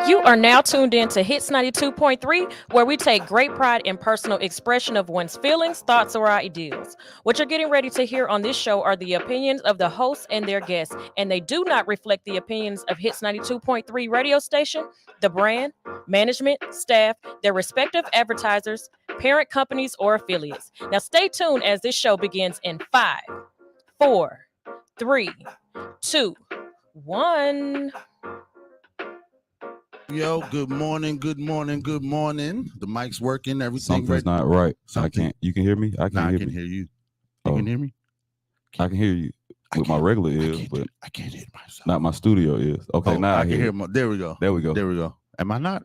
You are now tuned in to Hits 92.3, where we take great pride in personal expression of one's feelings, thoughts, or ideals. What you're getting ready to hear on this show are the opinions of the hosts and their guests, and they do not reflect the opinions of Hits 92.3 radio station, the brand, management, staff, their respective advertisers, parent companies, or affiliates. Now stay tuned as this show begins in 5, 4, 3, 2, 1. Yo, good morning. The mic's working, everything. Something's not right. I can't. You can hear me? I can't hear I can me. hear you. You can hear me? I can hear you with my regular ears, but I can't hear myself. not my studio ears. Okay, now I can hear. There we go. There we go. Am I not?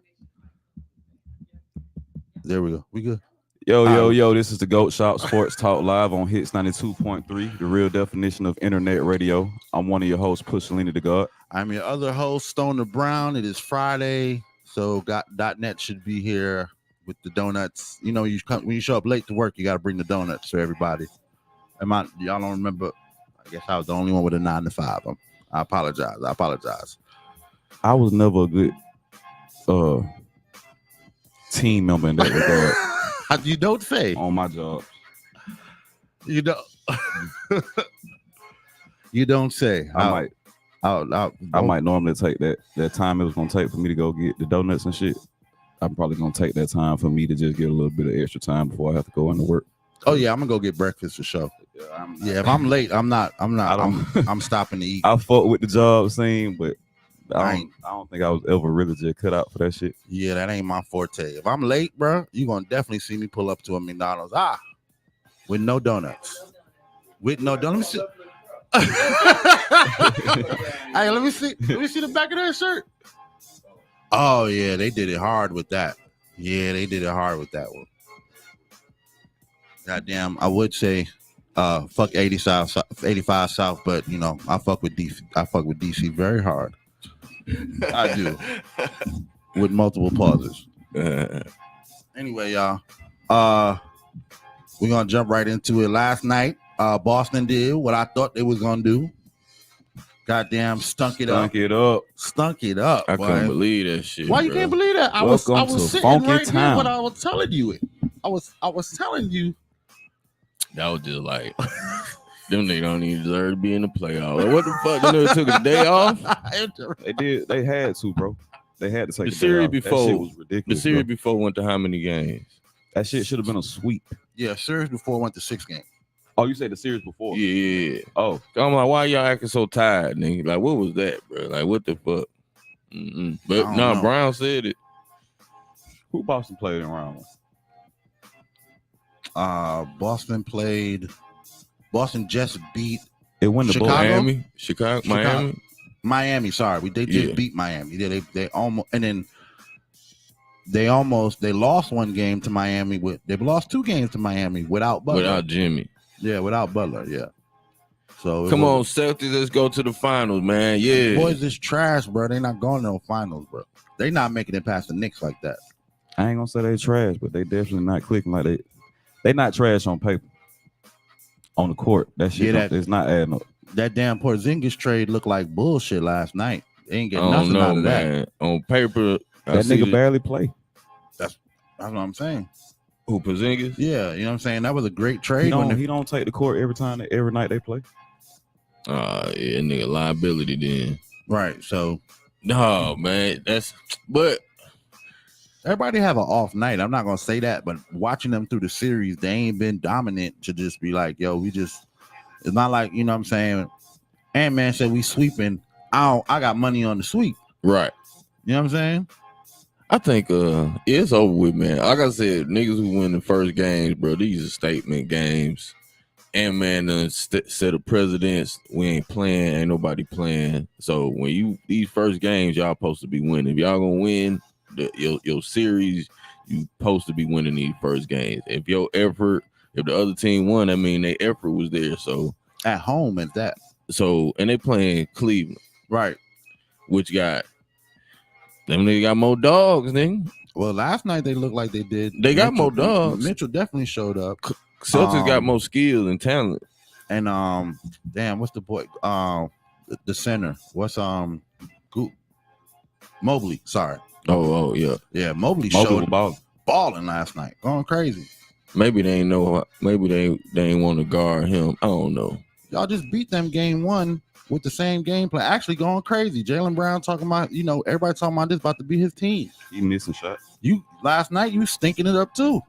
There we go. We good. Yo, this is the GOAT Shop Sports Talk live on Hits 92.3, the real definition of internet radio. I'm one of your hosts, Pushalini Da God. I'm your other host, Stoner Brown. It is Friday, so .net should be here with the donuts. You know, when you show up late to work, you got to bring the donuts for everybody. Y'all don't remember? I guess I was the only one with a 9 to 5. I apologize. I was never a good team member in that regard. You don't say. On my job. You don't. You don't say. I might normally take that time it was gonna take for me to go get the donuts and shit. I'm probably gonna take that time for me to just get a little bit of extra time before I have to go into work. Oh yeah, I'm gonna go get breakfast for sure. If I'm late, I'm stopping to eat. I fought with the job scene, but I don't think I was ever really just cut out for that shit. Yeah, that ain't my forte. If I'm late, bro, you gonna definitely see me pull up to a McDonald's. With no donuts. Let me see. Hey, let me see the back of that shirt. Oh yeah, they did it hard with that. One. Goddamn, I would say fuck 85 South, but you know, I fuck with DC very hard. I do. With multiple pauses. Anyway, y'all. We're gonna jump right into it. Last night, Boston did what I thought they was gonna do. Goddamn, stunk it up. I couldn't believe that shit. Why you can't believe that? I was sitting right here when I was telling you it. I was telling you. That was just like them niggas don't even deserve to be in the playoffs. Like, what the fuck? They never took a day off. They did. They had to, bro. They had to take the series before. That shit was ridiculous. The series before went to how many games? That shit should have been a sweep. Yeah, series before went to 6 games. Oh, you said the series before? Yeah. Oh, I'm like, why y'all acting so tired, nigga? Like, what was that, bro? Like, what the fuck? But no, Brown said it. Who Boston played in round one? Boston just beat. It went to Chicago, Miami. Sorry, they just beat Miami. They almost, and then they lost one game to Miami. They lost 2 games to Miami without Butler. Without Jimmy. Yeah, without Butler. Yeah. So come on, Celtics, let's go to the finals, man. Yeah, boys is trash, bro. They not going to no finals, bro. They not making it past the Knicks like that. I ain't gonna say they trash, but they definitely not clicking like they not trash on paper. On the court, that shit is not adding up. That damn Porzingis trade looked like bullshit last night. They ain't getting nothing out of that. On paper, that nigga barely play. That's what I'm saying. Who, Porzingis? Yeah, you know what I'm saying? That was a great trade. He don't take the court every night they play. Yeah, nigga liability then. Right, so. No, man, but everybody have an off night. I'm not going to say that, but watching them through the series, they ain't been dominant to just be like, yo, it's not like, you know what I'm saying? Ant-Man said we sweeping. I got money on the sweep. Right. You know what I'm saying? I think it's over with, man. Like I said, niggas who win the first games, bro, these are statement games. And man, set of presidents, we ain't playing, ain't nobody playing. So when these first games, y'all supposed to be winning. If y'all gonna win your series, you supposed to be winning these first games. If the other team won, I mean their effort was there. So at home at that. So and they playing Cleveland, right? Which got them. They got more dogs, nigga. Well, last night they looked like they did. They got more dogs. Mitchell definitely showed up. Celtics got more skill and talent. and damn, what's the boy? The center. What's Mobley? Sorry. Oh yeah. Yeah, Mobley Mobley showed balling last night, going crazy. Maybe they ain't know. Maybe they ain't want to guard him. I don't know. Y'all just beat them game one with the same game plan. Actually going crazy. Jaylen Brown talking about, everybody talking about this about to be his team. He missing shots. You last night you stinking it up too.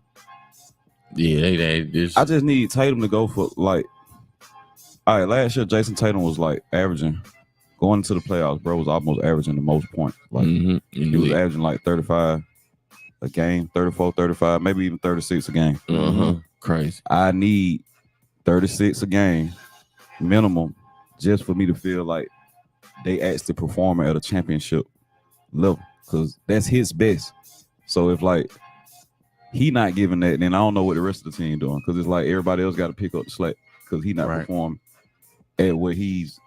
Yeah, they just. I just need Tatum to go for like. All right, last year Jason Tatum was like averaging, going into the playoffs, bro, was almost averaging the most points. Like he was averaging like 35 a game, 34, 35, maybe even 36 a game. Crazy. I need 36 a game minimum just for me to feel like they actually performing at a championship level, because that's his best. So if like he not giving that, then I don't know what the rest of the team doing, because it's like everybody else got to pick up the slack because he not performing at what he's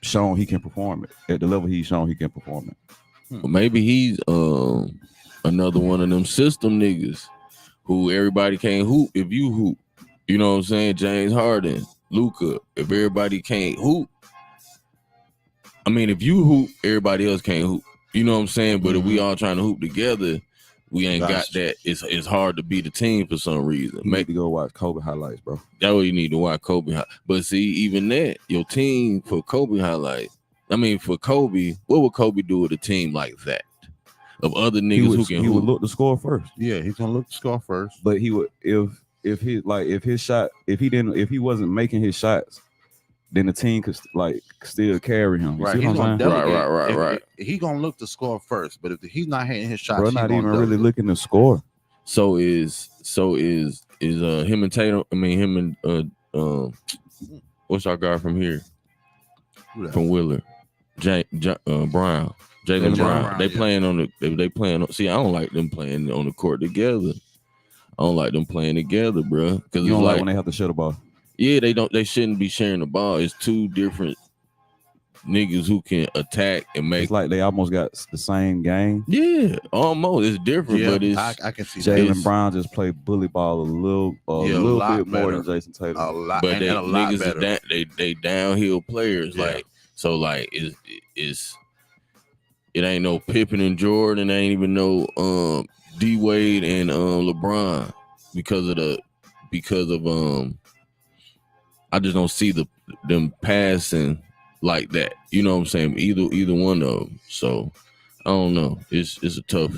shown he can perform at the level he's shown he can perform at. Well, maybe he's another one of them system niggas who everybody can't hoop if you hoop. You know what I'm saying? James Harden, Luka. If everybody can't hoop, I mean, if you hoop, everybody else can't hoop. You know what I'm saying? But if we all trying to hoop together, we ain't got that. It's hard to beat the team for some reason. You need to go watch Kobe highlights, bro. That's what you need to watch Kobe. But see, even that, your team for Kobe highlights. I mean, for Kobe, what would Kobe do with a team like that? Of other niggas who can he would look to score first. Yeah, he's gonna look to score first. But he would if he wasn't making his shots, then the team could like still carry him. You see what I'm saying? Right. He gonna look to score first, but if he's not hitting his shots, bro, not even really looking to score. So is him and Tatum? I mean, him and what's our guy from here? From Wheeler, Brown, Jaylen Brown. They playing on the. They playing. See, I don't like them playing on the court together. I don't like them playing together, bro. Because you don't like when they have to share the ball. Yeah, they don't. They shouldn't be sharing the ball. It's two different niggas who can attack and make. It's like they almost got the same game. Yeah, almost. It's different, but it's. I can see Jaylen Brown just played bully ball a little bit more than Jason Tatum. A lot, but and a lot niggas better. They downhill players. Yeah. Like so, like it ain't no Pippen and Jordan. It ain't even no D Wade and LeBron because of I just don't see them passing like that. You know what I'm saying? Either one of them. So I don't know. It's a tough.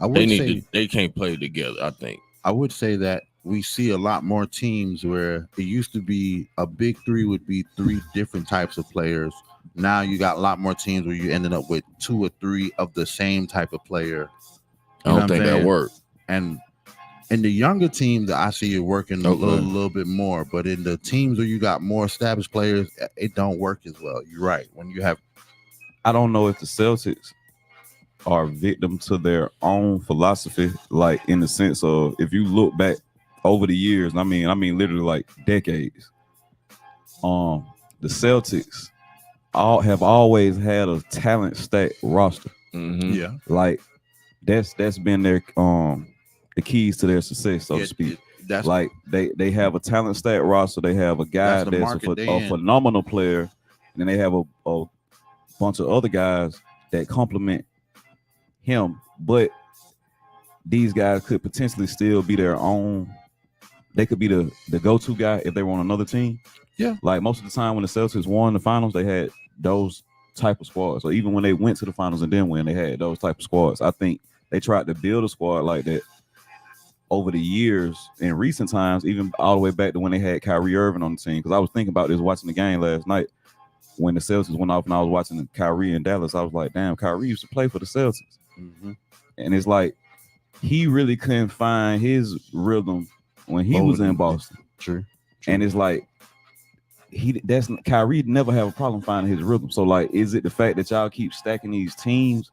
They can't play together. I think. I would say that we see a lot more teams where it used to be a big three would be three different types of players. Now you got a lot more teams where you ended up with two or three of the same type of player. I don't think that worked. And in the younger teams, I see it working a little bit more. But in the teams where you got more established players, it don't work as well. You're right. When you have, I don't know if the Celtics are victim to their own philosophy, like in the sense of if you look back over the years, I mean literally like decades. The Celtics have always had a talent stacked roster. Mm-hmm. Yeah, like that's been their the keys to their success, so to speak. That's like they have a talent stacked roster. They have a guy that's a phenomenal player, and then they have a bunch of other guys that complement him. But these guys could potentially still be their own. They could be the go-to guy if they were on another team. Yeah, like most of the time when the Celtics won the finals, they had those type of squads. So even when they went to the finals and then win, they had those type of squads. I think they tried to build a squad like that over the years in recent times, even all the way back to when they had Kyrie Irving on the team. Because I was thinking about this watching the game last night when the Celtics went off and I was watching Kyrie in Dallas. I was like, damn, Kyrie used to play for the Celtics. Mm-hmm. And it's like he really couldn't find his rhythm when he was in Boston. True. And it's like Kyrie never have a problem finding his rhythm. So like, is it the fact that y'all keep stacking these teams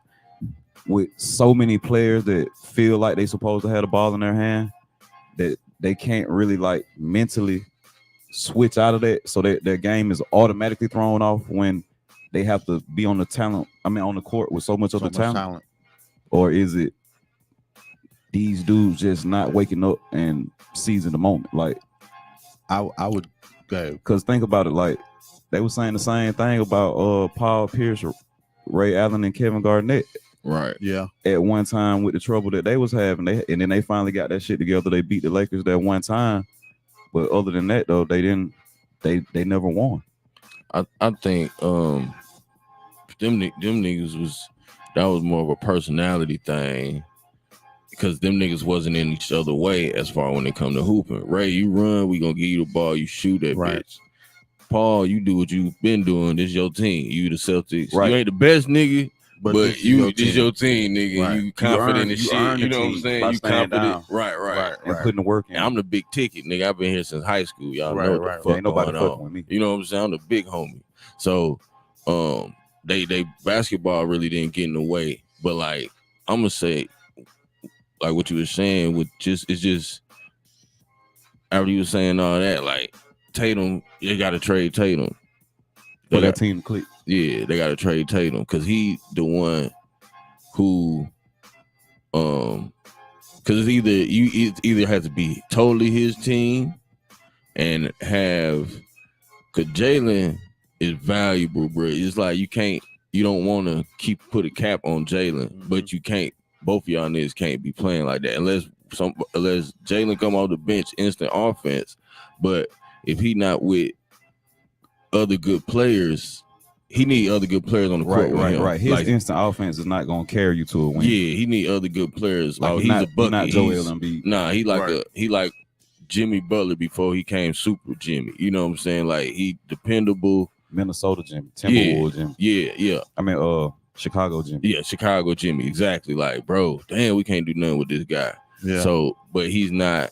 with so many players that feel like they supposed to have the ball in their hand that they can't really like mentally switch out of that, so that their game is automatically thrown off when they have to be on the court with so much other talent? Or is it these dudes just not waking up and seizing the moment? Like I would Okay. Because think about it, like they were saying the same thing about Paul Pierce, Ray Allen, and Kevin Garnett Right. Yeah. at one time with the trouble that they was having. And then they finally got that shit together. They beat the Lakers that one time. But other than that, though, they didn't. They never won. I think them niggas was more of a personality thing. Because them niggas wasn't in each other way as far when it come to hooping. Ray, you run, we gonna give you the ball, you shoot that bitch. Paul, you do what you've been doing. This your team. You the Celtics. Right. You ain't the best nigga, but this your team, nigga. Right. You confident in shit. You know what I'm by saying? You staying confident. down. Right. And putting the work in. And I'm the big ticket, nigga. I've been here since high school. Y'all know what the fuck Ain't nobody going fucking on. with me. You know what I'm saying? I'm the big homie. So, they basketball really didn't get in the way. But like, I'm gonna say, like what you were saying with it's just after you were saying all that, like Tatum, they gotta trade Tatum. For that team to click. Yeah, they gotta trade Tatum because he the one who because it either has to be totally his team and have because Jalen is valuable, bro. It's like you don't want to put a cap on Jalen, but you can't. Both of y'all niggas can't be playing like that unless Jalen come off the bench, instant offense. But if he not with other good players, he need other good players on the court. Right. His instant offense is not gonna carry you to a win. Yeah, he need other good players. Like he's a bucket. Not Joel Embiid. Nah, he like Jimmy Butler before he came Super Jimmy. You know what I'm saying? Like he dependable. Minnesota Jimmy, Timberwolves Jimmy. Yeah. I mean, Chicago Jimmy. Yeah, Chicago Jimmy. Exactly. Like, bro, damn, we can't do nothing with this guy. Yeah. So, but he's not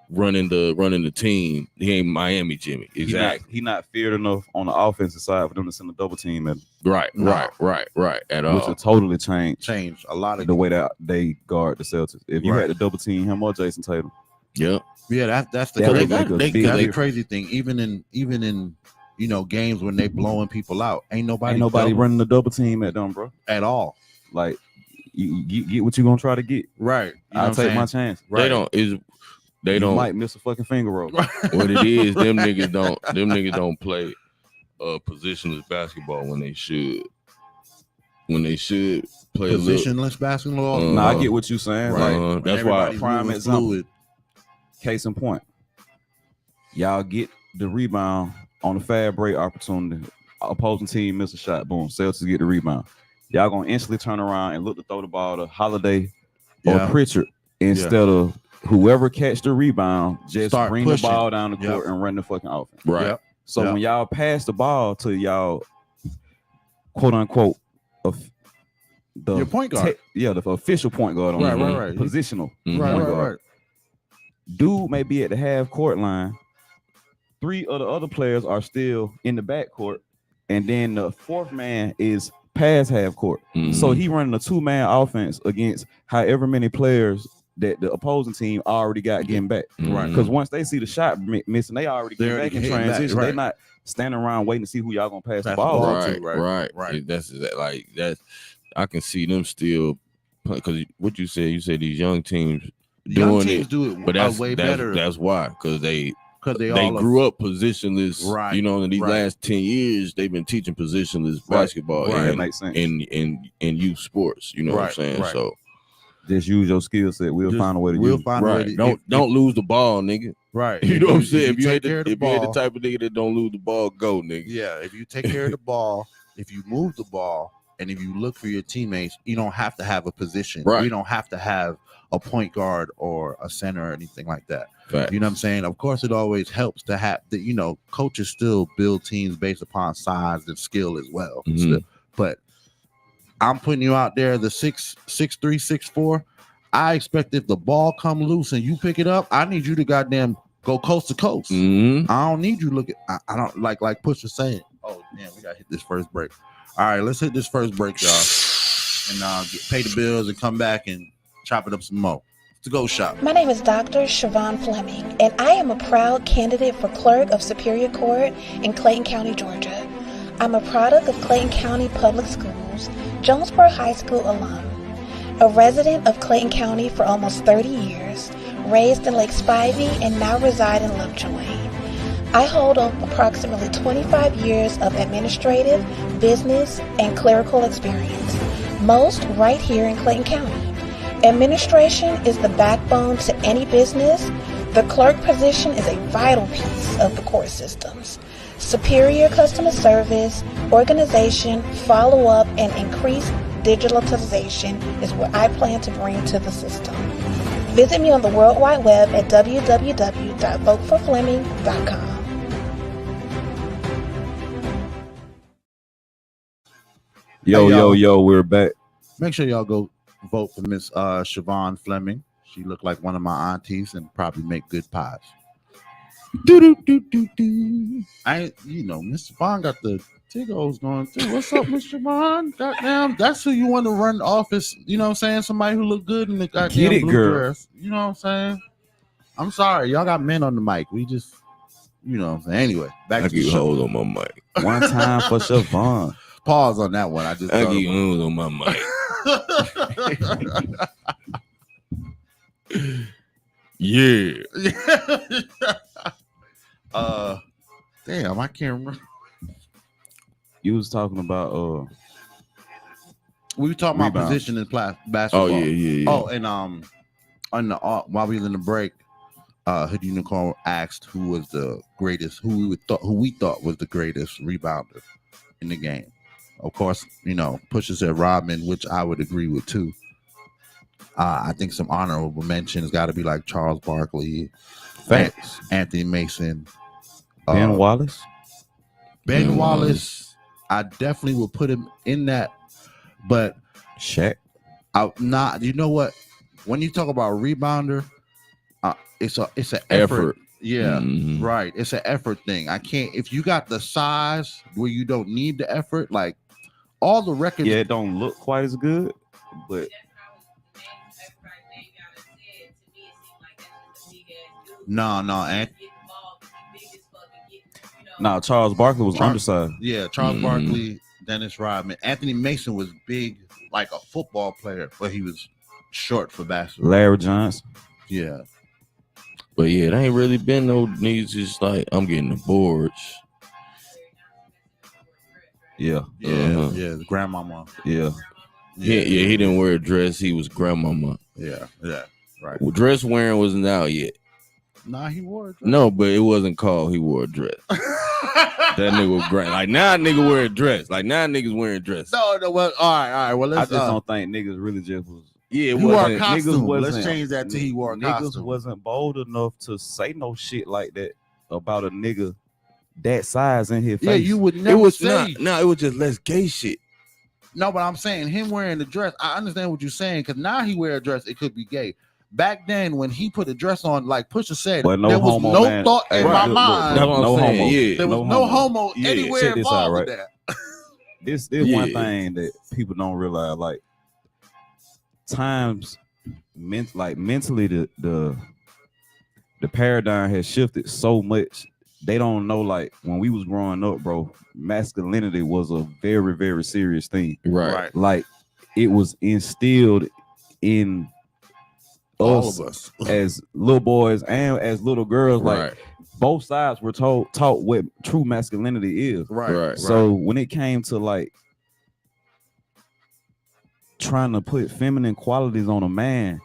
running the team. He ain't Miami Jimmy. Exactly. He not feared enough on the offensive side for them to send a double team at him. Right. At all. Which will totally change a lot of the way that they guard the Celtics. If you had to double team him or Jason Tatum. Yeah. Yeah, that's the crazy thing. Even in games when they blowing people out, ain't nobody running the double team at them, bro. At all. Like you get what you gonna try to get. Right. I'll take my chance. Right. They don't might miss a fucking finger roll. What it is, them niggas don't play positionless basketball when they should. When they should play positionless basketball. Nah, I get what you're saying. Right. Like, that's why prime example. Case in point, y'all get the rebound on the fast break opportunity. Opposing team miss a shot. Boom. Celtics get the rebound. Y'all gonna instantly turn around and look to throw the ball to Holiday or Pritchard instead of whoever catch the rebound. Just start bring pushing the ball down the court and run the fucking offense. Right. Yep. So when y'all pass the ball to y'all, quote unquote, your point guard, the official point guard on right. Positional point guard. Right. Dude may be at the half court line. 3 of the other players are still in the back court, and then the 4th man is past half court. So he running a 2-man offense against however many players that the opposing team already got getting back. Right. Because once they see the shot missing, they already get back in transition. They're not standing around waiting to see who y'all gonna pass the ball to. Right. That's like that. I can see them still because what you said these young teams doing it, but that's way better. That's why because they grew up positionless. Right. You know, in these last 10 years, they've been teaching positionless basketball in youth sports. You know what I'm saying? Right. So just use your skill set. We'll find a way to use it. Right. Don't lose the ball, nigga. Right. You know what I'm saying? If you ain't the type of nigga that don't lose the ball, go, nigga. Yeah. If you take care of the ball, if you move the ball, and if you look for your teammates, you don't have to have a position. Right. You don't have to have a point guard or a center or anything like that. Right. You know what I'm saying? Of course, it always helps to have the, coaches still build teams based upon size and skill as well. Mm-hmm. But I'm putting you out there, the 6'3", 6'4". I expect if the ball come loose and you pick it up, I need you to goddamn go coast to coast. Mm-hmm. I don't need you looking. I don't like Push was saying. Oh, damn, we got to hit this first break. All right, let's hit this first break, y'all, and pay the bills and come back and chop it up some more. It's the GOAT Shop. My name is Dr. Siobhan Fleming, and I am a proud candidate for Clerk of Superior Court in Clayton County, Georgia. I'm a product of Clayton County Public Schools, Jonesboro High School alum, a resident of Clayton County for almost 30 years, raised in Lake Spivey, and now reside in Lovejoy. I hold approximately 25 years of administrative, business, and clerical experience, most right here in Clayton County. Administration is the backbone to any business. The clerk position is a vital piece of the court systems. Superior customer service, organization, follow-up, and increased digitalization is what I plan to bring to the system. Visit me on the World Wide Web at www.voteforfleming.com. Yo, we're back. Make sure y'all go vote for Miss Siobhan Fleming. She looked like one of my aunties and probably make good pies. Miss Siobhan got the Tigos going too. What's up, Miss Siobhan? Goddamn, that's who you want to run the office. You know what I'm saying? Somebody who look good in the goddamn blue dress. You know what I'm saying? I'm sorry, y'all got men on the mic. We just, you know what I'm saying? Anyway, back I to the keep show. hold on my mic. One time for Siobhan. Pause on that one. I just I keep hold on my mic. Yeah. Damn, I can't remember. You was talking about We were talking about Rebound. position in basketball. Oh yeah. Oh, and on the while we were in the break, Hood Unicorn asked who was the greatest, who we thought was the greatest rebounder in the game. Of course, Pusha said Rodman, which I would agree with too. I think some honorable mentions got to be like Charles Barkley, Facts. Anthony Mason, Ben Wallace. Ben Wallace. I definitely would put him in that, but Shaq. You know what? When you talk about rebounder, it's an effort. Yeah, right. It's an effort thing. I can't. If you got the size where you don't need the effort, like all the records. Yeah, it don't look quite as good, but no, Charles Barkley was undersized. Yeah, Charles Barkley, Dennis Rodman, Anthony Mason was big, like a football player, but he was short for basketball. Larry Johnson. Yeah. But yeah, it ain't really been no niggas just like I'm getting the boards. Yeah. The grandmama. Yeah. He didn't wear a dress. He was grandmama. Yeah. Right. Well, dress wearing wasn't out yet. Nah, he wore a dress. No, but it wasn't called he wore a dress. That nigga was great. Like now, nigga wear a dress. Like now, niggas wearing a dress. No. Well, all right. Well, I let's. just don't think niggas really just was. Yeah, He wore a wasn't- costume. niggas Let's wasn't- change that to he wore a Niggas costume. wasn't bold enough to say no shit like that about a nigga that size in his face. Yeah, you would It never was say. not. No, it was just less gay shit. No, but I'm saying him wearing the dress. I understand what you're saying because now he wear a dress. It could be gay. Back then, when he put a dress on, like Pusha said, Well, no there was homo, no man. thought in Hey, my look, mind. That's what I'm No saying. homo. Yeah. There was no no homo. homo Yeah. anywhere Check this out, involved right? with that. This Yeah. one thing that people don't realize. Like times, mentally, the paradigm has shifted so much. They don't know. Like when we was growing up, bro, masculinity was a very, very serious thing. Right. Like it was instilled in All us of us. as little boys and as little girls. Like Right. both sides were taught what true masculinity is. Right. So when it came to like trying to put feminine qualities on a man,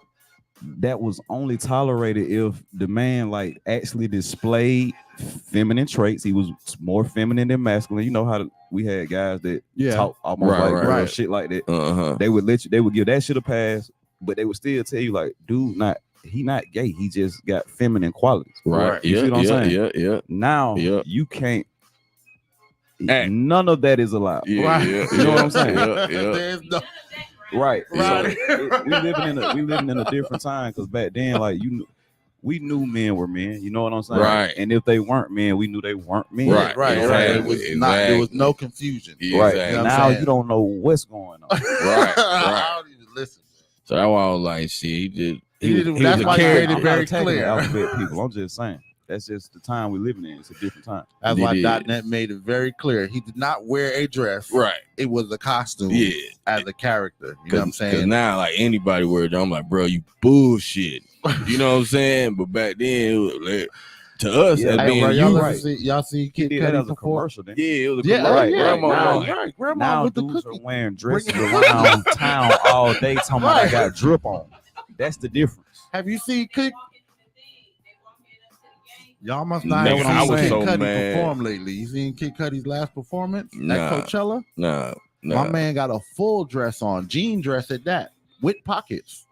that was only tolerated if the man like actually displayed feminine traits. He was more feminine than masculine. You know how we had guys that talk almost like girls, shit like that. They would they would give that shit a pass, but they would still tell you like, dude, he not gay. He just got feminine qualities. Right. You see what I'm saying? Yeah. Now Yeah. you can't. Act. None of that is allowed. Yeah. Right. Yeah. You know what I'm saying? Yeah. There's no. Right. Right. So, we living in a different time because back then, like we knew men were men. You know what I'm saying? Right. And if they weren't men, we knew they weren't men. Right. Right. Exactly. It was not. There was no confusion. Yeah, Right. exactly. You know what I'm Now saying? you don't know what's going on. Right. I don't even listen. So that's why I was like, shit, he He was did- a that's why he character. made it I'm very not attacking clear. the alphabet people. I'm just saying. That's just the time we're living in. It's a different time. That's why It is. .net made it very clear. He did not wear a dress. Right. It was a costume Yeah. as a character. You know what I'm Because saying? now, like anybody wear it, I'm like, bro, you bullshit. You know what I'm saying? But back then, it was like, to us, Yeah, as Hey, being bro, y'all, you, right. y'all see He Kid did that Cudi as a before? commercial. Then. yeah, it was a Yeah, commercial. right, Grandma now, doing it. right. Grandma Now with the dudes cookie. are wearing dresses Bring it- around town all day, talking about I Right. got drip on. That's the difference. Have you seen Kid? Y'all must not Nigga, have I seen was Kid so Cudi mad. perform lately. You seen Kid Cudi's last performance Nah. at Coachella? Nah. My man got a full dress on, jean dress at that, with pockets.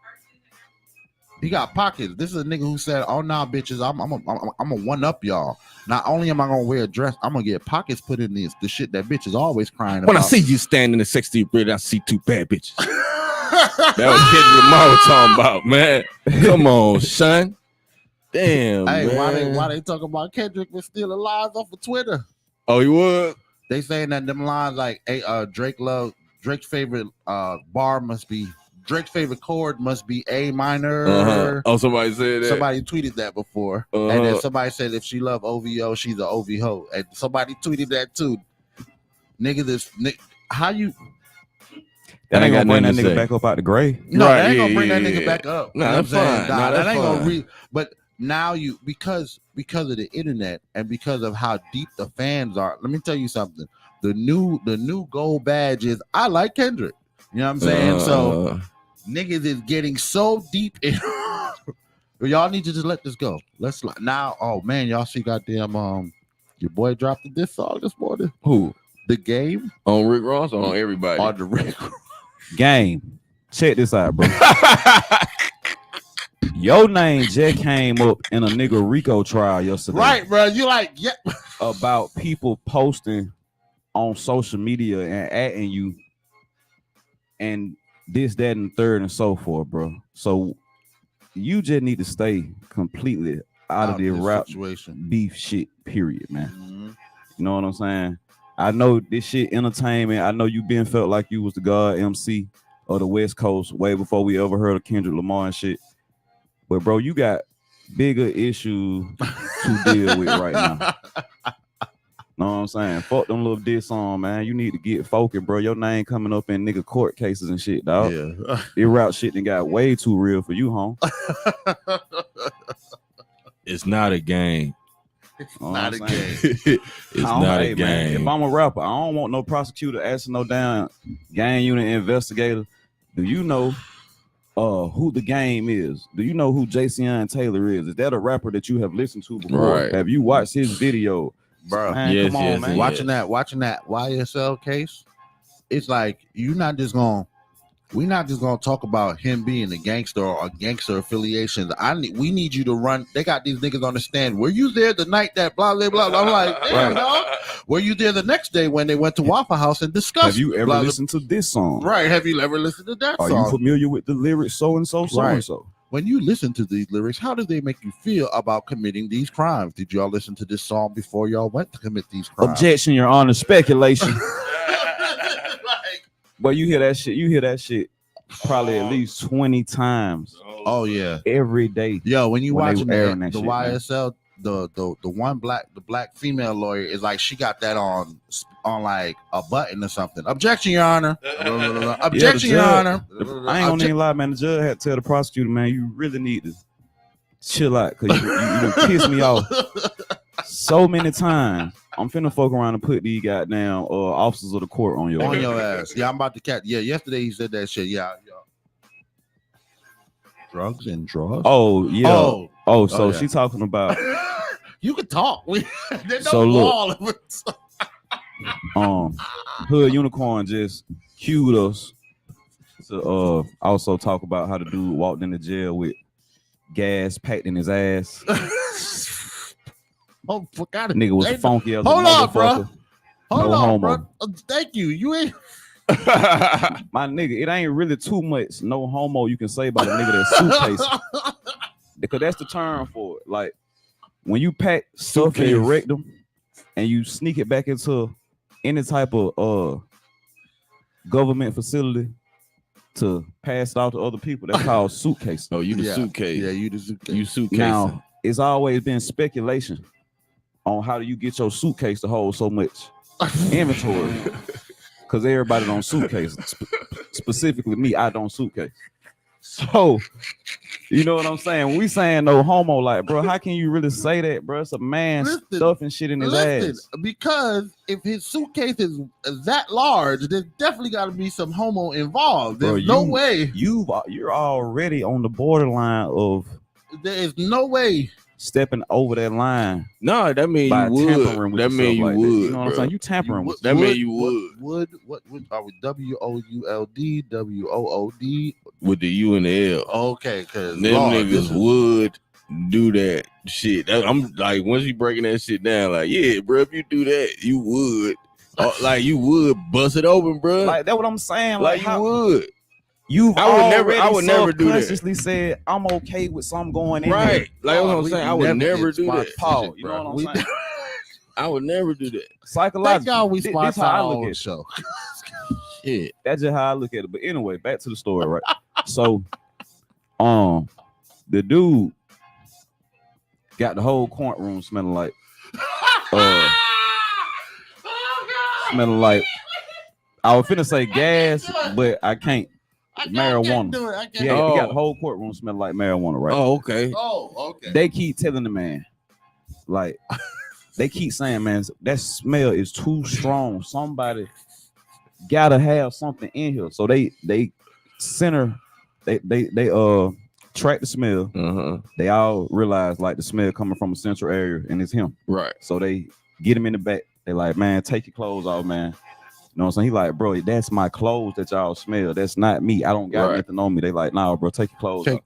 He got pockets. This is a nigga who said, "Oh nah, bitches, I'm a one up y'all. Not only am I gonna wear a dress, I'm gonna get pockets put in this. The shit that bitches always crying about." When I see you standing in 60 bridge, I see two bad bitches. That was Kendrick Lamar was talking about, man. Come on, son. Damn, Hey, man. why they talking about Kendrick was stealing lines off of Twitter? Oh, he was? They saying that them lines like, hey, Drake's favorite bar must be Drake's favorite chord must be A minor. Uh-huh. Oh, somebody said that? Somebody tweeted that before. Uh-huh. And then somebody said if she love OVO, she's an OV hoe. And somebody tweeted that too. How you That ain't got gonna bring that nothing to nigga say. back up out the grave. No, Right, that ain't yeah, gonna bring that yeah, nigga yeah. back up. Nah, You know that's what I'm saying? fine. Nah, Nah, that that's ain't fine. gonna but now you because of the internet and because of how deep the fans are, let me tell you something. The new gold badge is I like Kendrick. You know what I'm saying? So niggas is getting so deep in y'all need to just let this go. Let's now. Oh man, y'all see goddamn your boy dropped this song this morning. Who? The Game On Rick Ross or on everybody? on the Rick. Game. Check this out, bro. Your name just came up in a nigga Rico trial yesterday. Right, bro. You like yeah. About people posting on social media and adding you and this, that, and third and so forth, bro. So you just need to stay completely out of the this rap situation. beef shit, period, man. Mm-hmm. You know what I'm saying? I know this shit entertainment. I know you been felt like you was the God MC of the West Coast way before we ever heard of Kendrick Lamar and shit. But bro, you got bigger issues to deal with right now. Know what I'm saying? Fuck them little diss on, man. You need to get focused, bro. Your name coming up in nigga court cases and shit, dog. Yeah. This rap shit done got way too real for you, home. It's not a game. It's Know what not I'm a saying? game. It's not a Hey, man, game. if I'm a rapper, I don't want no prosecutor asking no damn gang unit investigator. Do you know who the Game is? Do you know who Jason Taylor is? Is that a rapper that you have listened to before? Right. Have you watched his video? Bro, Man, Yes, come on, yes, man. yes. watching that YSL case, it's like we're not just gonna talk about him being a gangster or gangster affiliations. We need you to run. They got these niggas on the stand. Were you there the night that blah blah blah? I'm like, damn, dog. Were you there the next day when they went to Waffle House and discussed? Have you ever blah, listened to this song? Right. Have you ever listened to that Are song? you familiar with the lyrics so and so, so Right. and so? When you listen to these lyrics, how do they make you feel about committing these crimes? Did y'all listen to this song before y'all went to commit these crimes? Objection, Your Honor. Speculation. Like, But you hear that shit probably at least 20 times oh yeah. every day. Yo, when you When they watching airing the that shit, man. YSL, the black female lawyer is like she got that on like a button or something. Objection, Your Honor. Objection, Your judge- Honor. I ain't gonna even lie, man. The judge had to tell the prosecutor, man, you really need to chill out because you done pissed me off so many times. I'm finna fuck around and put these goddamn officers of the court on your on ass. your ass. Yeah, I'm about to catch. Yeah, yesterday he said that shit. Yeah. Drugs and drugs. Oh yeah. Oh. So yeah. she talking about You can talk. There's no So look. wall of it. Hood Unicorn just cued us to also talk about how the dude walked into jail with gas packed in his ass. Oh, forgot it. Nigga was Ain't- funky as a Hold on, bro. motherfucker. Hold No on, homo. bro. Thank you. You ain't. My nigga, it ain't really too much no homo you can say about a nigga that's suitcase. Because that's the term for it. Like when you pack stuff in your Suitcase. rectum and you sneak it back into any type of government facility to pass it out to other people, that's called suitcase. Oh, you the Yeah. suitcase. Yeah, you just. You suitcase. Now, it's always been speculation on how do you get your suitcase to hold so much inventory. Because everybody don't suitcase. Specifically me, I don't suitcase. So, you know what I'm saying? When we saying no homo, like, bro, how can you really say that, bro? It's a man stuffing shit in his ass. Because if his suitcase is that large, there's definitely got to be some homo involved. There's Bro, no way. You're already on the borderline of. There is no way. Stepping over that line. No, that mean you would. That mean you would. You know what I'm saying? You tampering with. That mean you would. What are we? WOULD, WOOD with the U and the L. Okay, because them niggas would do that shit. I'm like, once you breaking that shit down, like, yeah, bro, if you do that, you would. Like, you would bust it open, bro. Like, that's what I'm saying. Like you would. I would never do that. Consciously said I'm okay with something going in. Right. Like what I'm saying, I would never do that. Paul, you know what I'm saying? I would never do that. Psychologically, this how I look at the show. Shit. That's just how I look at it. But anyway, back to the story, right? So, the dude got the whole courtroom smelling like smelling like I was finna say gas, but I can't. Marijuana. He got the whole courtroom smelling like marijuana, right? Oh, okay. They keep telling the man, like, they keep saying, man, that smell is too strong. Somebody gotta have something in here. So they track the smell. They all realize like the smell coming from a central area, and it's him. Right. So they get him in the back. They like, man, take your clothes off, man. You know what I'm saying? He like, bro, that's my clothes that y'all smell. That's not me. I don't got nothing on me. They like, nah, bro, take your clothes off.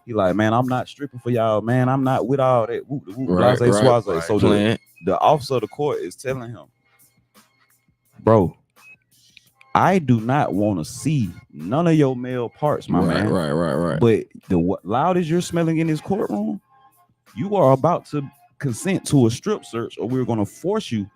He like, man, I'm not stripping for y'all, man. I'm not with all that. Right. So the officer of the court is telling him, bro, I do not want to see none of your male parts, my man. Right. But the loudest you're smelling in this courtroom, you are about to consent to a strip search, or we're going to force you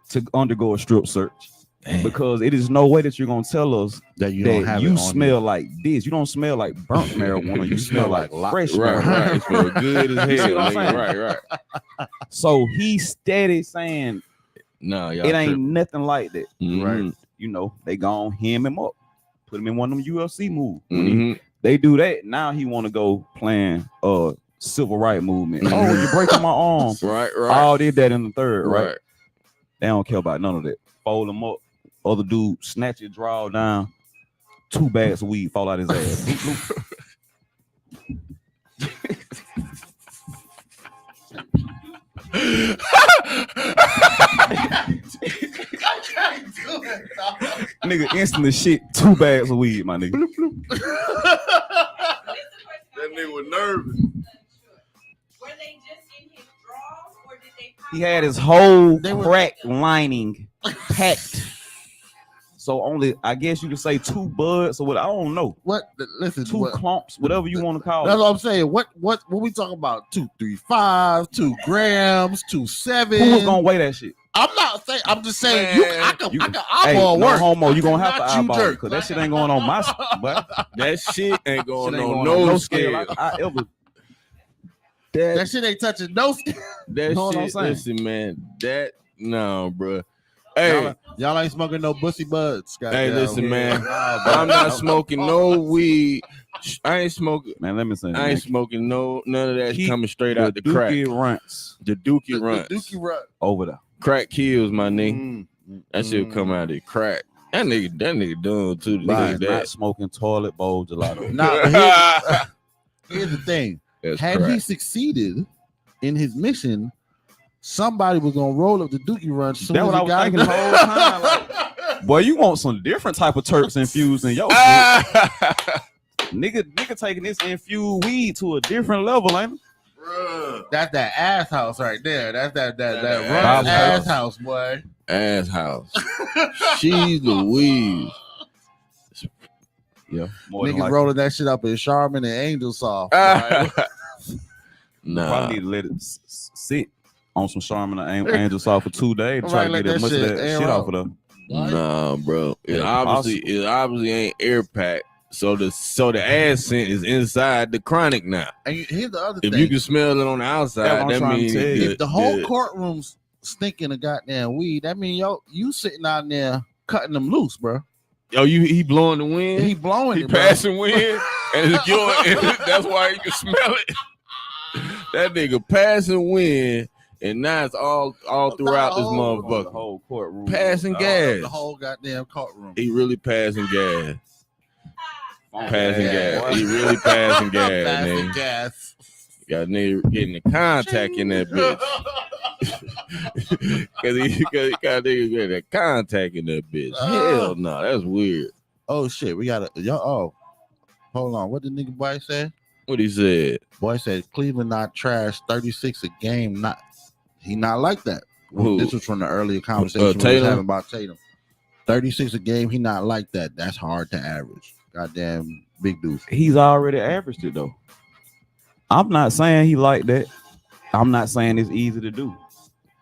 to undergo a strip search. Damn. Because it is no way that you're gonna tell us that you smell like this. You don't smell like burnt marijuana. You smell like fresh marijuana. Right. It smells good as hell. Right. So he steady saying, "No, it ain't nothing like that." Mm-hmm. Right? You know, they gonna hem him up, put him in one of them UFC moves. They do that. Now he want to go playing civil rights movement. Oh, you're breaking my arm. Right. All did that in the third. Right. They don't care about none of that. Fold him up. Other dude snatch your draw down. 2 bags of weed fall out his ass. Nigga instantly shit 2 bags of weed, my nigga. That nigga was nervous. Were they just in his drawers, or did they? He had his whole crack lining packed. So only, I guess you could say 2 buds or what, I don't know. What? Listen, 2 clumps, whatever you want to call it. That's what I'm saying. What we talking about? 2, 3, 5, 2 grams, 2, 7. Who was gonna weigh that shit? I'm not saying. I'm just saying. I can eyeball work. No homo, you gonna have to eyeball it, because that shit ain't going on my. But that shit ain't going on no scale. That shit ain't touching no scale. That shit. Listen, man. No, bro. Hey, y'all ain't smoking no bussy buds. Hey, listen, man. I'm not smoking no weed. I ain't smoking. Man, let me say. I ain't smoking none of that coming straight out the crack. The Dookie runs. The Dookie run. Over there. Crack kills, my nigga. That shit come out of the crack. That nigga done too. Not smoking toilet bowl gelato. Here's the thing. Had he succeeded in his mission, somebody was gonna roll up the Dookie run. That's what I was thinking the whole time. Like, boy, you want some different type of Turks infused in your nigga taking this infused weed to a different level, ain't it? That's that ass house right there. That's that run ass house, boy. Ass house. She's Louise. Yeah, niggas rolling that shit up in Charmin and Angel Soft. Nah, probably need to let it sit on some Charmin and Angel Soft for 2 days to try to get as much of that shit off of them. Nah, bro. It obviously ain't air packed. So the ass scent is inside the chronic now. And here's the other If thing. you can smell it on the outside, That's what I'm that trying to means tell you. If the whole courtroom's stinking of goddamn weed, that mean you sitting out there cutting them loose, bro. he blowing the wind. He blowing He it, bro. passing wind, and it's and that's why you can smell it. That nigga passing wind, and now it's all throughout this The motherfucker. whole courtroom. Passing gas. The whole goddamn courtroom. He really passing gas. Passing gas. gas. He really passing gas, Passing nigga. gas. Got a nigga getting the contact in that bitch. Cause he got nigga getting the contact in that bitch. Hell no, that's weird. Oh shit, we got hold on. What did nigga boy say? What he said? Boy said Cleveland not trash, 36 a game. He not like that. Who? This was from the earlier conversation we was Tatum? having about Tatum. 36 a game, he not like that. That's hard to average. Goddamn big dude. He's already averaged it though. I'm not saying he like that. I'm not saying it's easy to do.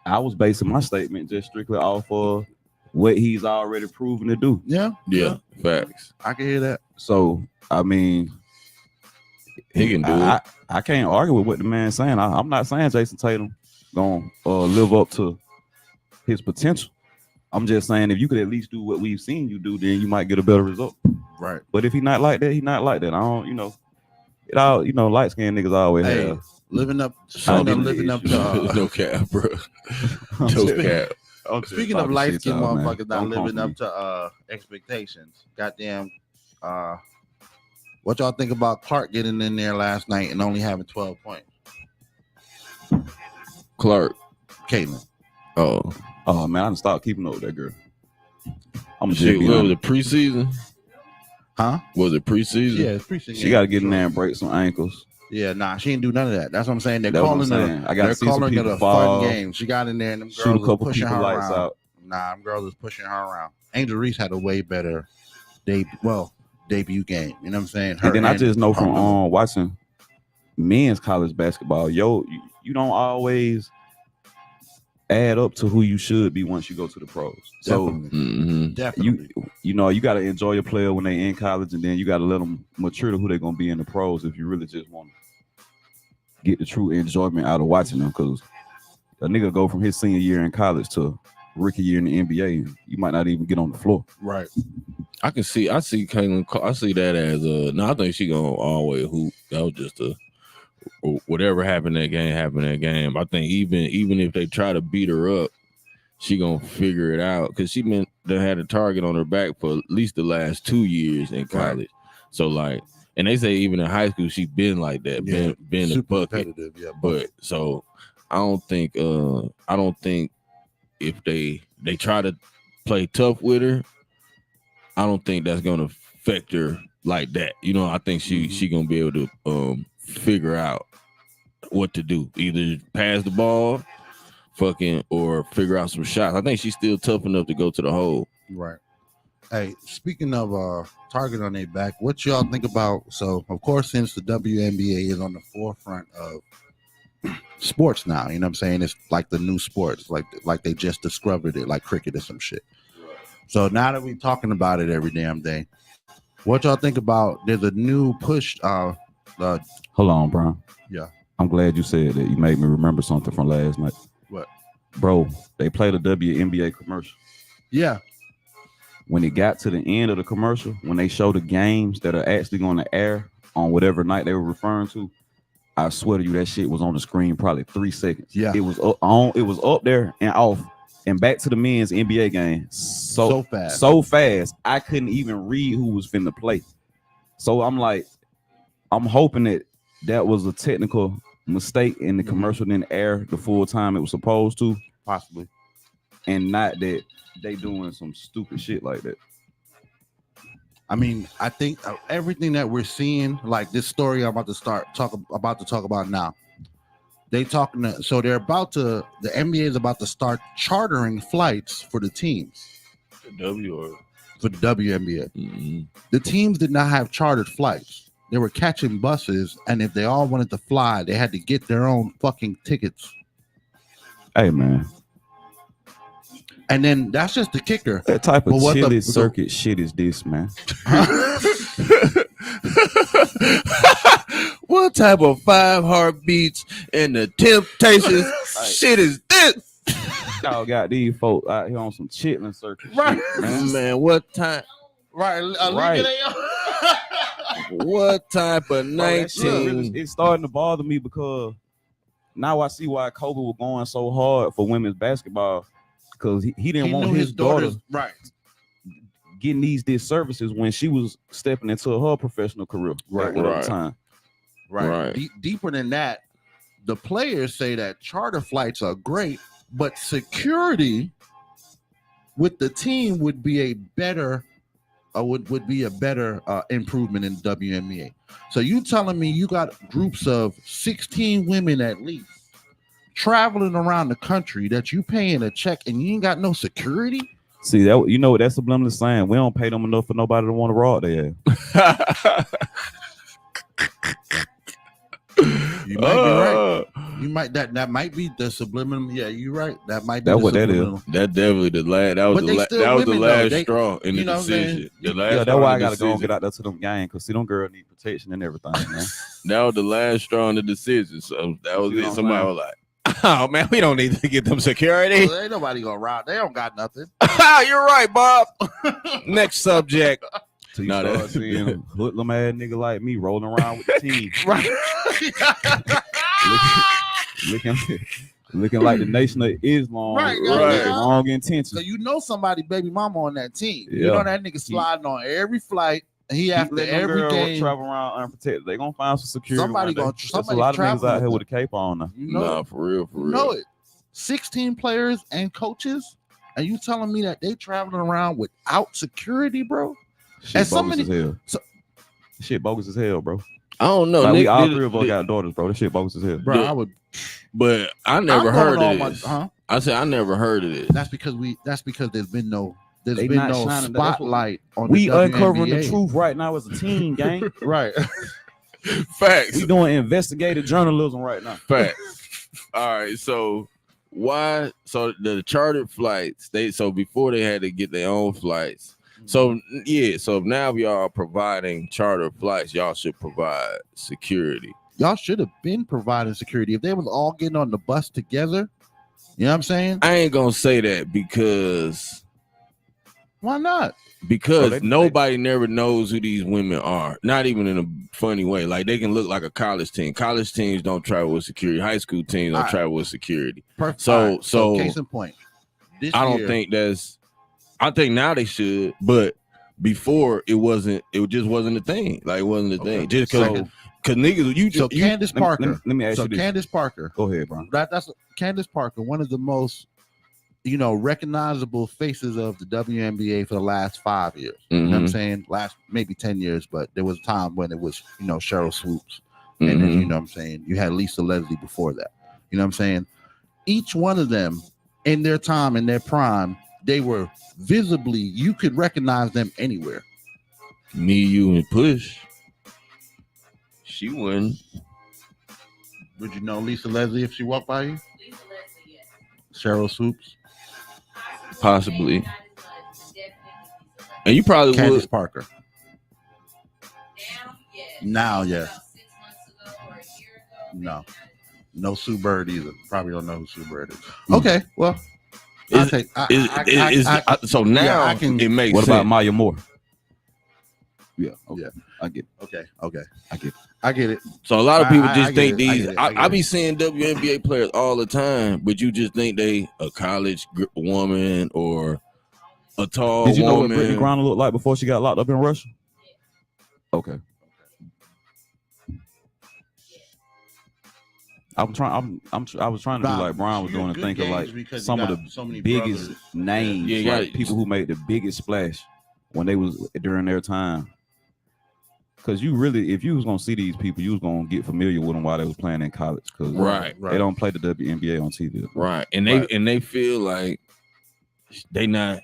I was basing my statement just strictly off of what he's already proven to do. Yeah, Facts. I can hear that. So I mean, He can do it. I can't argue with what the man's saying. I'm not saying Jason Tatum gonna live up to his potential. I'm just saying if you could at least do what we've seen you do, then you might get a better result. Right. But if he not like that, he not like that. I don't, it all, light skinned niggas always have. Living up Living to no cap, bro. No cap. speaking of light skinned motherfuckers not Don't living come for up to expectations. Goddamn what y'all think about Clark getting in there last night and only having 12 points? Clark. Caitlin. Oh man, I done stopped keeping up with that girl. I'm Shit, just was it preseason? Huh? Was it preseason? Yeah, it's preseason. she got to get in there and break some ankles. Yeah, nah, she didn't do none of that. That's what I'm saying. They're That's what calling I'm it. saying. I gotta They're see some calling it people a fall, fun game. She got in there and them shoot girls a was couple pushing people her lights around. out. Nah, them girls was pushing her around. Angel Reese had a way better debut game. You know what I'm saying? And then I just know from Carmelo. watching men's college basketball, you don't always add up to who you should be once you go to the pros. So Definitely. you got to enjoy your player when they in college, and then you got to let them mature to who they're gonna be in the pros if you really just want to get the true enjoyment out of watching them. Because a nigga go from his senior year in college to rookie year in the NBA, and you might not even get on the floor. Right. I see Caitlin. I see that as no, I think she gonna always hoop. That was just whatever happened that game. I think even if they try to beat her up, she gonna figure it out because she had a target on her back for at least the last 2 years in college. Right. So like, and they say even in high school she been like that, been a bucket. Yeah, but so I don't think if they try to play tough with her, I don't think that's gonna affect her like that. I think she gonna be able to figure out what to do, either pass the ball, or figure out some shots. I think she's still tough enough to go to the hole. Right. Hey, speaking of target on their back, what y'all think about? So, of course, since the WNBA is on the forefront of sports now, you know what I'm saying? It's like the new sports, like they just discovered it, like cricket or some shit. So now that we're talking about it every damn day, what y'all think about? There's a new push. Hold on, Brian. Yeah. I'm glad you said that. You made me remember something from last night. What? Bro, they played a WNBA commercial. Yeah. When it got to the end of the commercial, when they show the games that are actually going to air on whatever night they were referring to, I swear to you, that shit was on the screen probably 3 seconds. Yeah. It was up there and off and back to the men's NBA game so fast. I couldn't even read who was finna play. So I'm hoping that was a technical mistake and the commercial didn't air the full time it was supposed to, possibly, and not that they doing some stupid shit like that. I mean, I think everything that we're seeing, like this story I'm about to talk about now, the NBA is about to start chartering flights for the teams. For the WNBA. Mm-hmm. The teams did not have chartered flights. They were catching buses, and if they all wanted to fly, they had to get their own fucking tickets. Hey, man. And then that's just the kicker. That type of chili circuit shit is this, man. type of 5 heartbeats and the Temptations shit is this? Y'all got these folks out here on some chitlin circuit. Right. Shit, man. Man, what time? Right. Right. What type of Bro, that shit 19? really, it's starting to bother me because now I see why Kobe was going so hard for women's basketball, because he didn't want knew his daughter right. getting these disservices when she was stepping into her professional career at the time. Right. Deeper than that, the players say that charter flights are great, but security with the team would be a better improvement in WNBA. So you telling me you got groups of 16 women at least traveling around the country that you paying a check and you ain't got no security? See that, you know what that's subliminally saying? We don't pay them enough for nobody to want to rock their ass. You might be right. You might that might be the subliminal. Yeah, you're right. That might be That's the what that is. subliminal. That definitely the last. That was But the they last. still That was the women, though. last They- straw in the you know what I'm saying? decision. The last Yeah, straw that's why I in the gotta go and decision. get out there to them game, because see them girls need protection and everything, man. That was the last straw in the decision. So that was You know it. what Somebody I'm was like, "Oh man, we don't need to get them security." Well, ain't nobody gonna rob. They don't got nothing. You're right, Bob. Next subject. So you Nah, start that- seeing a hoodlum ass nigga like me rolling around with the team, Right. looking like the Nation of Islam, Right, with right. wrong So intentions. you know somebody baby mama on that team. You Yeah. know that nigga sliding on every flight. He Keep after letting them every girls game. travel around unprotected. They gonna find some security. Somebody one day. gonna- There's a somebody lot of niggas traveling out here with with a cape on now. You know Nah, it. for real, for You real. know it. 16 players and coaches, and you telling me that they traveling around without security, bro? Shit And so bogus many- as hell. so- Shit bogus as hell, bro. I don't know. Like, we Nick, all did- 3 of us did- got daughters, bro. This shit bogus as hell. Bro, Yeah. I would. But I never I'm heard going of on this. my. I said I never heard of this. That's because there's been no They not shining. That's what- spotlight on We the uncovering the WNBA. truth right now as a team, gang. Right. Facts. We doing investigative journalism right now. Facts. All right. So why? So the chartered flights. So before they had to get their own flights. So yeah. So now if y'all are providing charter flights, y'all should provide security. Y'all should have been providing security. If they was all getting on the bus together, you know what I'm saying? I ain't gonna say that because Why not? nobody never knows who these women are. Not even in a funny way. Like they can look like a college team. College teams don't travel with security. High school teams don't All right. travel with security. Perfect. So- All right. so case in point. This I don't year- think that's. I think now they should, but before it wasn't. It just wasn't a thing. Like it wasn't a Okay. thing. Just So- because niggas, you So just Candace Parker. Let me ask So you this. Candace Parker. Go ahead, bro. That's Candace Parker, one of the most, recognizable faces of the WNBA for the last 5 years. You know what I'm saying? Last maybe 10 years, but there was a time when it was, Cheryl Swoops. And then, you know what I'm saying? You had Lisa Leslie before that. You know what I'm saying? Each one of them in their time, in their prime, they were visibly, you could recognize them anywhere. me, you, and Push. She wouldn't. Would you know Lisa Leslie if she walked by you? Lisa Leslie, yes. Cheryl Swoops? Possibly. Not as much, but definitely Lisa Leslie. And you probably Candace would. Parker. Now, yes. Now, yes. About 6 months ago or a year ago. No. maybe not as No Sue Bird either. Probably don't know who Sue Bird is. Mm. Okay, well, I'll Is- take. So now I can- it makes What sense. about Maya Moore? Yeah, okay. Yeah. I get it. Okay, I get it. I get it. So a lot of people I just get think it, I these. get it, I get I it. be seeing WNBA players all the time, but you just think they a college woman or a tall Did you know what woman. Brittany Griner looked like before she got locked up in Russia? Okay. I was trying to do Nah, like Brian was you're doing and good think of gauge like because you some of got the so many biggest brothers. names, Yeah, you like got- people who made the biggest splash when they was during their time. Because you really, if you was gonna see these people, you was gonna get familiar with them while they was playing in college. Because Right. they don't play the WNBA on TV. Right, and they Right. and they feel like they not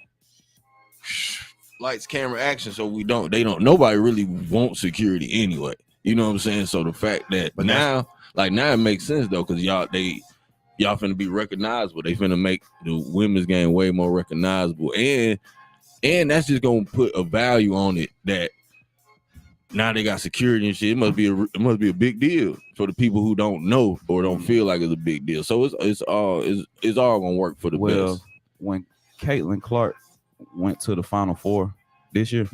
lights, camera, action. So they don't. Nobody really wants security anyway. You know what I'm saying? So the fact that But now it makes sense though, because y'all finna be recognizable. They finna make the women's game way more recognizable, and that's just gonna put a value on it that now they got security and shit. It must be a big deal for the people who don't know or don't feel like it's a big deal. So it's all gonna work for the best. When Caitlin Clark went to the Final Four this year,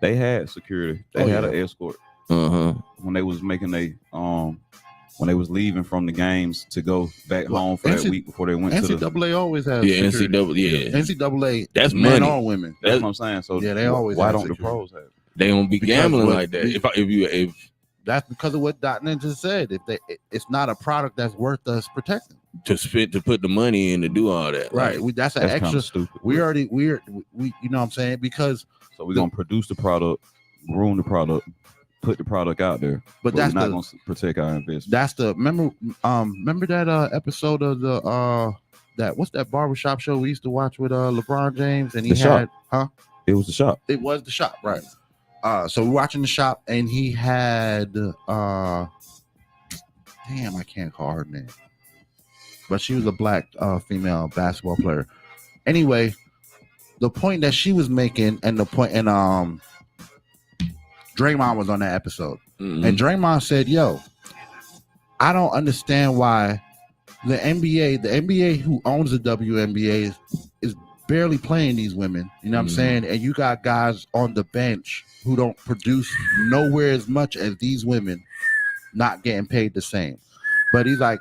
they had security. They had an escort. When they was making when they was leaving from the games to go back home for that week before they went to the NCAA always has NCAA. That's men money. or women. That's what I'm saying. So they always. Why have don't security. the pros have it? They don't be gambling like that. If that's because of what .net just said. It's not a product that's worth us protecting. To put the money in to do all that, right? That's an extra. Stupid. We you know what I'm saying? Because so we're gonna produce the product, groom the product, put the product out there, but that's not gonna protect our investment. That's the remember that episode of the that what's that barbershop show we used to watch with LeBron James and he had It was the shop. It was the shop, right? So we're watching the shop and he had damn, I can't call her name, but she was a black female basketball player. Anyway, the point that she was making and the point and Draymond was on that episode, and Draymond said, "Yo, I don't understand why the NBA who owns the WNBA is barely playing these women. You know what I'm saying? And you got guys on the bench who don't produce nowhere as much as these women, not getting paid the same. But he's like,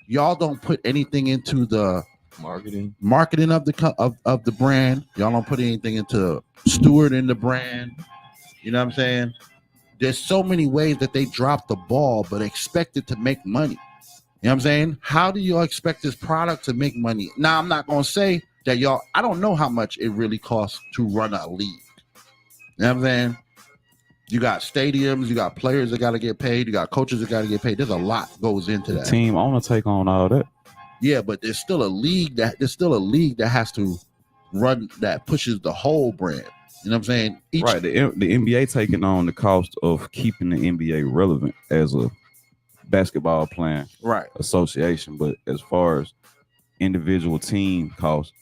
y'all don't put anything into the marketing of the brand. Y'all don't put anything into stewarding the brand. You know what I'm saying? There's so many ways that they drop the ball, but expect it to make money. You know what I'm saying? How do y'all expect this product to make money? Now, I'm not going to say that I don't know how much it really costs to run a league. You know what I'm saying? You got stadiums, you got players that got to get paid, you got coaches that got to get paid. There's a lot goes into that. Team owner take on all that. Yeah, but there's still a league that has to run, that pushes the whole brand. You know what I'm saying? Right. The NBA taking on the cost of keeping the NBA relevant as a basketball playing association, but as far as individual team costs,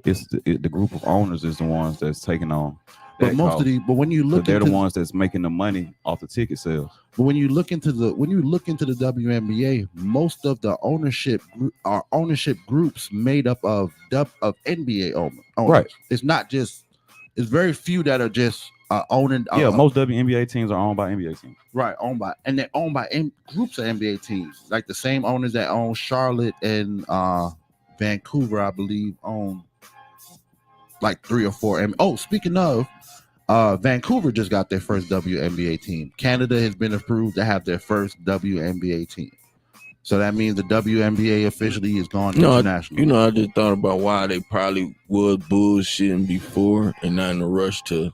it's the group of owners is the ones that's taking on. But but when you look, they're the ones that's making the money off the ticket sales. But when you look into the WNBA, most of the ownership are ownership groups made up of NBA owners. Right. It's not just. It's very few that are just owning. Most WNBA teams are owned by NBA teams. Right, and they're owned by groups of NBA teams, like the same owners that own Charlotte and Vancouver, I believe, own like 3 or 4. Speaking of, Vancouver just got their first WNBA team. Canada has been approved to have their first WNBA team. So that means the WNBA officially is gone international. I just thought about why they probably was bullshitting before and not in a rush to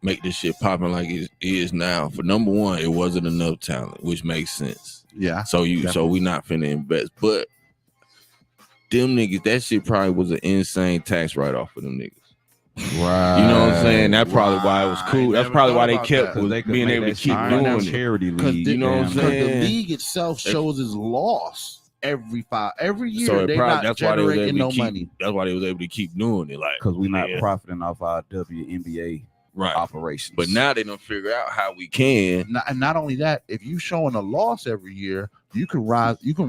make this shit popping like it is now. For number one, it wasn't enough talent, which makes sense. Yeah. So we not finna invest. But them niggas, that shit probably was an insane tax write-off for them niggas. Right. You know what I'm saying? That's probably why it was cool. That's probably why they kept being able to keep doing it. Charity league. You know what I'm saying? The league itself shows its loss every year. So they're not generating no money. That's why they was able to keep doing it, like because we're not profiting off our WNBA operations. But now they don't figure out how we can. And not only that, if you showing a loss every year, you can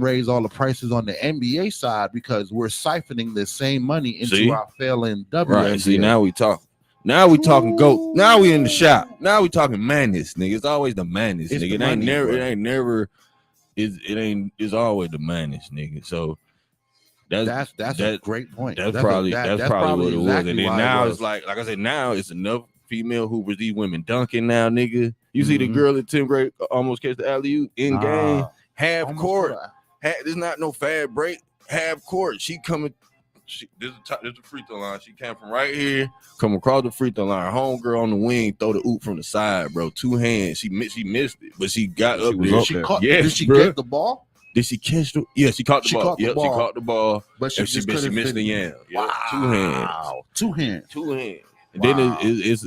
raise all the prices on the NBA side because we're siphoning the same money into our failing WNBA. Right. See, now we talk. Now we talking GOAT. Now we in the shop. Now we talking madness, nigga. It's always the madness, nigga. It's always the madness, nigga. So that's a great point. That's probably what it was. And then now it's like I said, now it's enough female hoopers, these women dunking now, nigga. You see the girl at 10th grade almost catch the alley-oop in game, half court. There's not no fast break, half court. She coming. This is the free throw line. She came from right here, come across the free throw line. Homegirl on the wing, throw the oop from the side, bro. 2 hands. She missed it, but she got up there. Did she get the ball? Did she catch the? Yeah, she caught the ball. She caught the ball, but she missed the yam. Wow. 2 hands. 2 hands. And then it's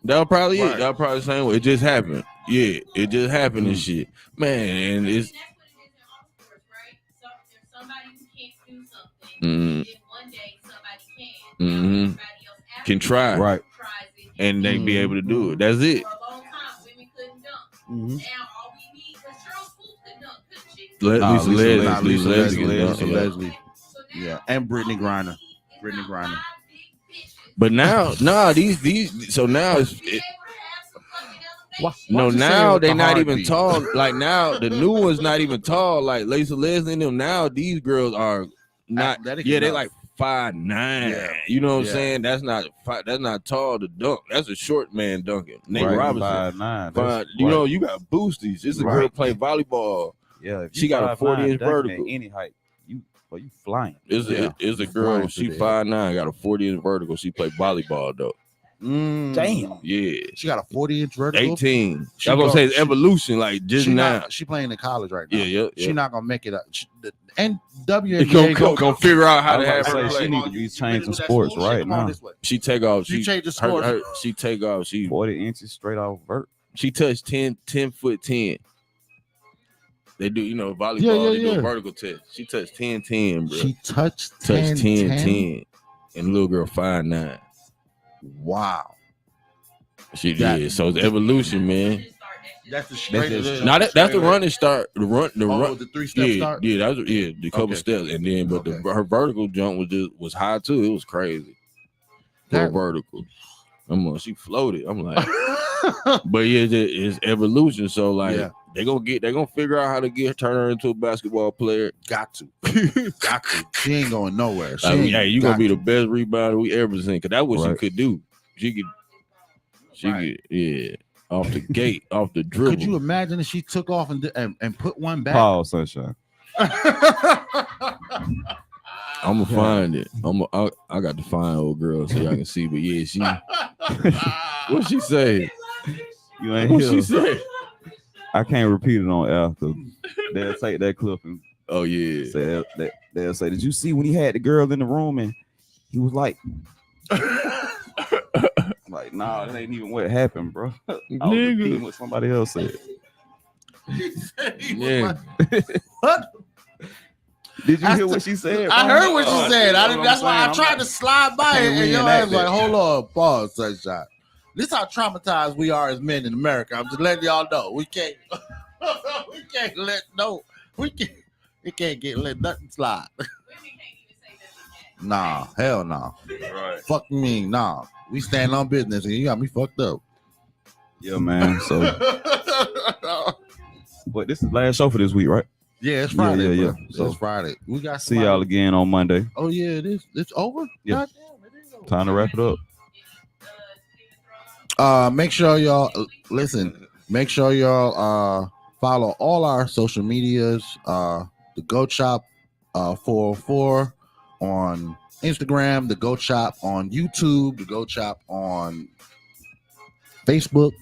that was probably it. That was probably the same way. It just happened. Yeah, it just happened and shit. Man, and it's right? So if somebody who can't do something, then one day somebody can. Mm-hmm. Can try. Right. And they be able to do it. That's it. For a long time, women couldn't dunk. Mhm. Now all we need, because Cheryl Swoop could dunk, couldn't she? Nah, Lisa Lisa Leslie. Lisa Leslie Leslie, can dunk, Lisa yeah. Leslie. Yeah, and Brittany Griner. Brittany Griner. But now, these. So now it's. No, Why'd you say it now with they the not even heartbeat? tall. Like now, the new one's not even tall. Like Lisa Leslie and them. Now these girls are not. Athletic Yeah, they enough. like 5'9". Yeah. You know what I'm Yeah. saying? That's not tall to dunk. That's a short man dunking. Nate Right, Robinson. 5'9". Fine. You know, you got boosties. It's a girl Right. play volleyball. Yeah, if She you got a 5'9", 40-inch dunking vertical. at any height. You flying. It's Yeah. a Flying girl. through She there. 5'9", got a 40-inch vertical. She play volleyball though. Damn. Yeah. She got a 40-inch vertical. 18. She That's what I'm go- saying. It's she- evolution, like just She now. She playing in college right now. Yeah. She not gonna make it up. And WNBA They gonna figure out how I to was have about to her say, she play. need to be changing sports right now. She take off. She changed the sport. She take off. She 40 inches straight off vert. she touched 10 foot 10. They do, volleyball. Yeah, they do yeah. a vertical test. She touched 10, bro. She touched touched 10. 10. And little girl 5'9". Wow. She That- did. So it's evolution, man. That's the straight- Now that's the running start. The run. The 3-step Yeah, start. yeah, that was the couple Okay. steps, and then but her vertical jump was high too. It was crazy. Her That- vertical. She floated. I'm like, but yeah, it's evolution. So like, Yeah. they gonna figure out how to turn her into a basketball player. Got to. Got to. She ain't going nowhere. She I mean, ain't hey, you gonna got be to. the best rebounder we ever seen. Cause that's what Right. she could do. She Right. could, yeah, off the gate, off the dribble. Could you imagine if she took off and put one back? Paul Sunshine. I'm gonna find it. I got to find old girl so y'all can see. But yeah, she. What she say? You ain't What here. she say? I can't repeat it on air because they'll take that clip and Oh yeah. say they'll say, "Did you see when he had the girl in the room and he was like, like, nah, that ain't even what happened, bro." I was Nigga. repeating what somebody else said. Yeah. What? Did you I hear st- what she said? I heard what she said. That's what That's I'm why I saying. tried to slide by can't it, and your reenact ass like, that. hold on, pause, Sunshine. This how traumatized we are as men in America. I'm just letting y'all know. We can't we can't let nothing slide. Nah, hell no. Right. Fuck me, nah. We stand on business and you got me fucked up. Yeah, man. So, but this is the last show for this week, right? Yeah, it's Friday. Yeah. Bro. So, it's Friday. We got see y'all again on Monday. Oh yeah, it is. It's over. Yeah. God damn, it is over. Time to wrap it up. Make sure y'all listen. Make sure y'all follow all our social medias. The GOAT Shop 404 on Instagram. The GOAT Shop on YouTube. The GOAT Shop on Facebook.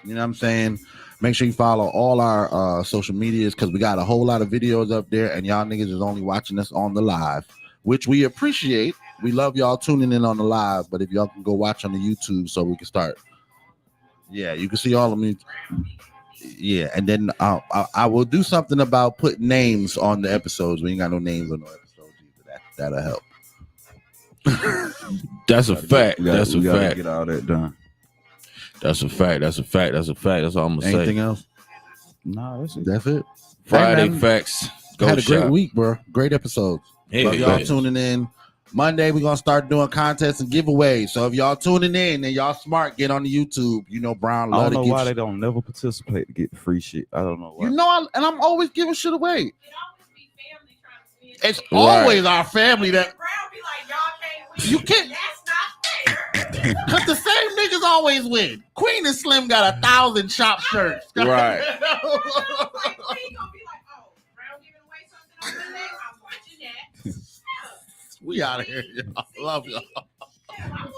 You know what I'm saying? Make sure you follow all our social medias because we got a whole lot of videos up there, and y'all niggas is only watching us on the live, which we appreciate. We love y'all tuning in on the live, but if y'all can go watch on the YouTube so we can start. Yeah, you can see all of me. Yeah, and then I will do something about putting names on the episodes. We ain't got no names on the episodes either. That'll help. That's a fact. We gotta- That's a we gotta fact. Get all that done. That's a fact. That's a fact. That's a fact. That's all I'm gonna Anything say. else? Nah, that's it. That's it. Friday Hey, man. facts. Go Had a great shop. week, bro. Great episodes. Yeah, Love y'all yeah. tuning in. Monday, we're gonna start doing contests and giveaways. So if y'all tuning in and y'all smart, get on the YouTube. You know, Brown I love don't to know give why shit. they don't never participate to get the free shit. I don't know why. You know, and I'm always giving shit away. It's Right. always our family that Brown be like, y'all can't win. you can't. That's not fair. Cause the same niggas always win. Queen and Slim got 1,000 shop shirts. Right. He gonna be like, oh, Brown giving away something on Monday. I'm watching that. We out of here, y'all. Love y'all. I wanna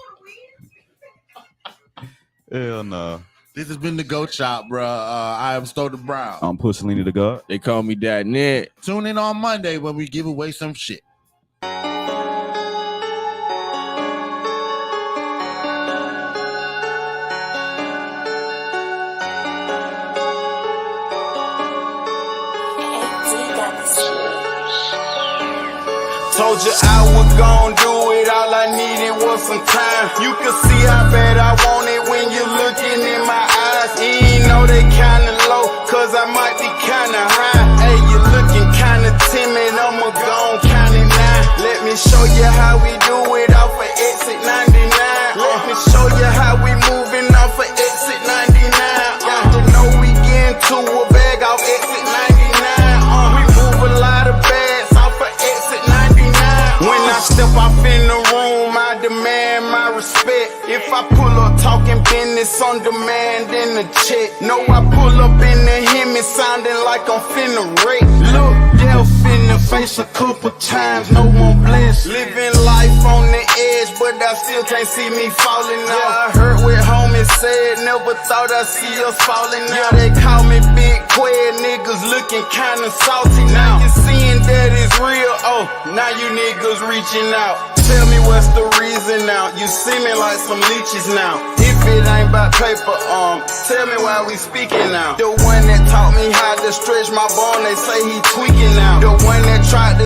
win. Hell no. This has been the GOAT Shop, bro. I am Stoner Brown. I'm Pushalini Da God. They call me .net. Tune in on Monday when we give away some shit. Told you I was gon' do it all I I needed was some time. You can see how bad I want it when you're looking in my eyes. You ain't know they kinda low, cause I might be kinda high. Hey, you looking kinda timid, I'ma go on counting now. Let me show you how we do it off of exit 99. Let me show you how we moving off of exit 99. Got to know we get into a bag off exit 99. We move a lot of bags off of exit 99. When I step off in the room, I demand my respect. If I pull up talking business on demand, then a check. No, I pull up in the Hemi sounding like I'm finna wreck. Look, death in the face a couple times, no one blessed. Living life on the edge, but I still can't see me falling out. I heard what homies said, never thought I'd see us falling out. They call me Big Quail, niggas looking kinda salty now. You seeing that it's real, oh, now you niggas reaching out. Tell me what's the reason now, you see me like some leeches now. If it ain't about paper, tell me why we speaking now. The one that taught me how to stretch my bone, they say he tweaking now. The one that tried to